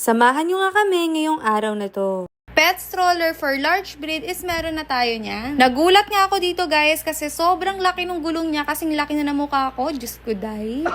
Samahan nyo nga kami ngayong araw na to. Pet stroller for large breed is meron na tayo niyan. Nagulat nga ako dito guys kasi sobrang laki ng gulong niya kasing laki na ng mukha ko. Diyos ko day.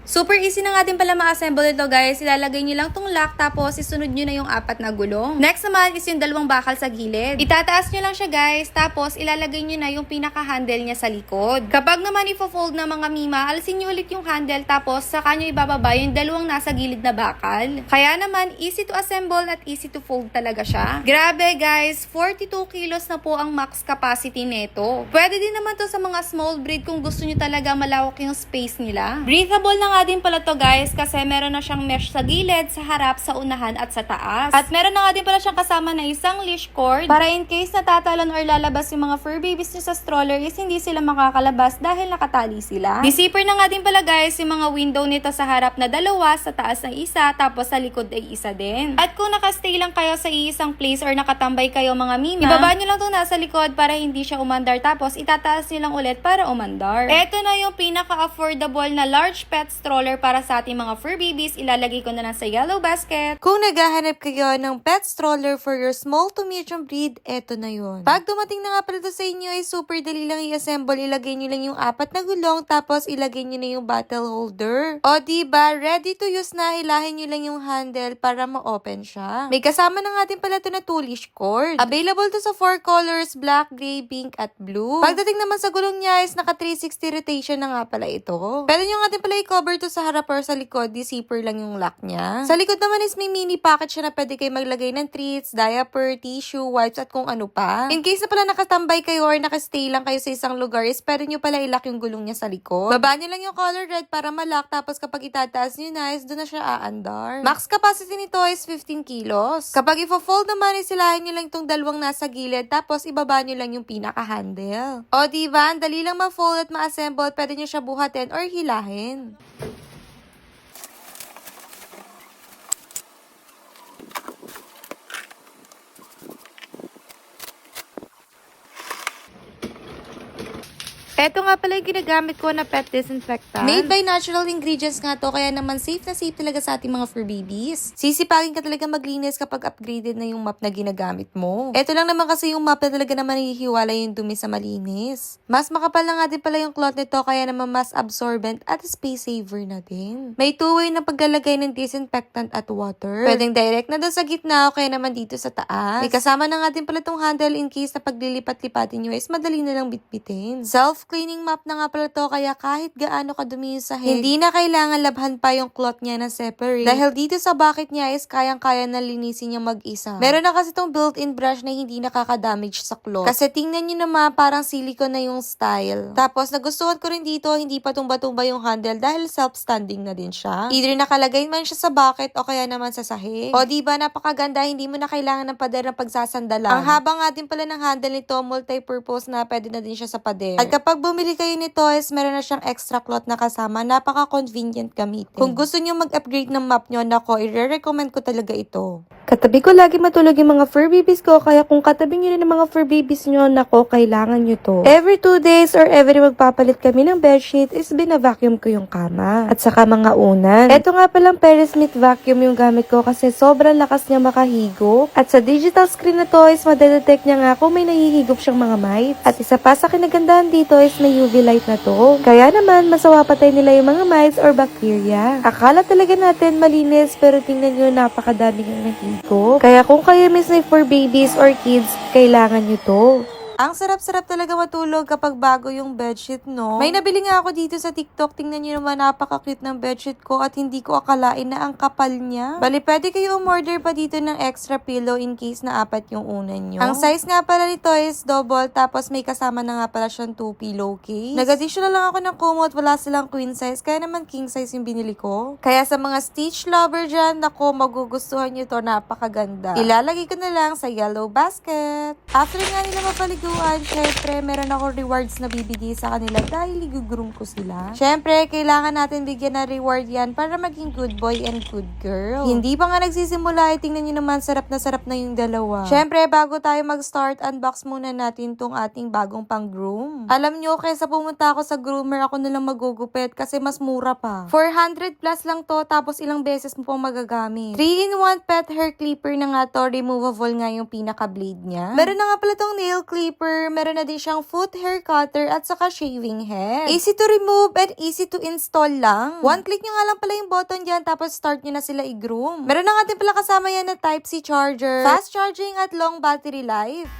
Super easy na nga din pala ma-assemble ito guys. Ilalagay nyo lang tong lock tapos isunod nyo na yung 4 na gulong. Next naman is yung 2 bakal sa gilid. Itataas nyo lang siya guys tapos ilalagay nyo na yung pinaka-handle niya sa likod. Kapag naman ifo-fold na mga mima, alisin nyo ulit yung handle tapos saka nyo ibababa yung 2 nasa gilid na bakal. Kaya naman easy to assemble at easy to fold talaga siya. Grabe guys, 42 kilos na po ang max capacity nito. Pwede din naman to sa mga small breed kung gusto nyo talaga malawak yung space nila. Breathable na nga din pala to guys kasi meron na siyang mesh sa gilid, sa harap, sa unahan at sa taas. At meron na nga din pala siyang kasama na isang leash cord para in case natatalon or lalabas yung mga fur babies nyo sa stroller is hindi sila makakalabas dahil nakatali sila. Di-zipper na nga din pala guys yung mga window nito sa harap na 2, sa taas na isa, tapos sa likod ay isa din. At kung nakastay lang kayo sa iisang place or nakatambay kayo mga mima, ibaba nyo lang itong nasa likod para hindi siya umandar tapos itataas nyo lang ulit para umandar. Ito na yung pinaka-affordable na large pet stroller para sa ating mga fur babies. Ilalagay ko na lang sa yellow basket. Kung naghahanap kayo ng pet stroller for your small to medium breed, eto na yun. Pag dumating na nga pala to sa inyo, ay super dali lang i-assemble. Ilagay nyo lang yung 4 na gulong, tapos ilagay nyo na yung bottle holder. O diba, ready to use na, hilahin nyo lang yung handle para ma-open siya. May kasama na nga din pala to na 2 leash cord. Available to sa 4 colors, black, gray, pink, at blue. Pagdating naman sa gulong niya is naka 360 rotation na nga pala ito. Pwede nyo nga din pala i-cover to sa harap or sa likod, di-zipper lang yung lock niya. Sa likod naman is may mini pocket siya na pwede kayo maglagay ng treats, diaper, tissue, wipes, at kung ano pa. In case na pala nakatambay kayo or nakastay lang kayo sa isang lugar, is pwede nyo pala i-lock yung gulong niya sa likod. Baba nyo lang yung color red para ma-lock, tapos kapag itataas nyo na, is doon na siya aandar. Max capacity nito is 15 kilos. Kapag ifo-fold naman, is silahin nyo lang itong 2 nasa gilid, tapos ibaba nyo lang yung pinaka-handle. O diba, ang dali lang ma-fold at ma-assemble, pwede nyo siya buhatin or hilahin. Eto nga pala yung ginagamit ko na pet disinfectant. Made by natural ingredients nga to, kaya naman safe na safe talaga sa ating mga fur babies. Sisipagin ka talaga maglinis kapag upgraded na yung mop na ginagamit mo. Eto lang naman kasi yung mop na talaga naman hihiwalay yung dumi sa malinis. Mas makapal na nga din pala yung cloth nito, kaya naman mas absorbent at space saver na din. May two-way na paglalagay ng disinfectant at water. Pwedeng direct na doon sa gitna o kaya naman dito sa taas. May kasama na nga din pala tong handle in case na paglilipat-lipatin nyo is madali na lang bitbitin. Self-cleaning mop na nga pala to, kaya kahit gaano kadumi yung sahig, hindi na kailangan labhan pa yung cloth niya na separate. Dahil dito sa bucket niya is kayang-kaya na linisin niya mag-isa. Meron na kasi tong built-in brush na hindi nakaka-damage sa cloth. Kasi tingnan nyo naman, parang silicone na yung style. Tapos nagustuhan ko rin dito, hindi pa tumba-tumba yung handle dahil self-standing na din siya. Either nakalagay man siya sa bucket o kaya naman sa sahig. O diba, napakaganda, hindi mo na kailangan ng pader na pagsasandalan. Ang haba nga din pala ng handle nito, multi-purpose na, pwede na din siya sa pader. At kapag bumili kayo nito is meron na siyang extra cloth na kasama, napaka-convenient gamitin. Kung gusto niyo mag-upgrade ng mop nyo, nako, i-recommend ko talaga ito. Katabi ko lagi matulog yung mga fur babies ko, kaya kung katabi nyo rin ng mga fur babies nyo, nako, kailangan nyo to. Every 2 days or every magpapalit kami ng bedsheet is binavacuum ko yung kama. At saka mga unan. Ito nga palang Perry Smith vacuum yung gamit ko kasi sobrang lakas niya makahigop. At sa digital screen na to is madedetect niya nga kung may nahihigop siyang mga mites. At isa pa sa kinagandahan dito is may UV light na to. Kaya naman, masawa patay nila yung mga mites or bacteria. Akala talaga natin malinis, pero tingnan nyo, napakadami ng nahihigop. Kaya kung kayo miss na for babies or kids, kailangan nyo to. Ang sarap-sarap talaga matulog kapag bago yung bedsheet, no? May nabili nga ako dito sa TikTok. Tingnan nyo naman, napaka-cute ng bedsheet ko at hindi ko akalain na ang kapal niya. Bali, pwede kayo umorder pa dito ng extra pillow in case na 4 yung unan nyo. Ang size nga pala nito is double, tapos may kasama na nga pala siyang 2 pillowcase. Nag-additional lang ako ng kumot, wala silang queen size, kaya naman king size yung binili ko. Kaya sa mga stitch lover dyan, nako, magugustuhan nyo to, napakaganda. Ilalagay ko na lang sa yellow basket. After nga nila mapaligo biduan, syempre, meron ako rewards na bibigay sa kanila dahil i-groom ko sila. Syempre, kailangan natin bigyan ng reward yan para maging good boy and good girl. Hindi pa nga nagsisimula, tingnan nyo naman, sarap na yung dalawa. Syempre, bago tayo mag-start, unbox muna natin tong ating bagong pang-groom. Alam nyo, kaysa pumunta ako sa groomer, ako nalang magugupit kasi mas mura pa. 400 plus lang to, tapos ilang beses mo pong magagamit. 3-in-1 pet hair clipper na nga to, removable nga yung pinaka-blade niya. Meron na nga pala tong nail clipper, meron na din siyang foot hair cutter at saka shaving head. Easy to remove and easy to install lang. One click nyo nga lang pala yung button dyan, tapos start nyo na sila i-groom. Meron na nga din pala kasama yan na Type-C charger, fast charging at long battery life.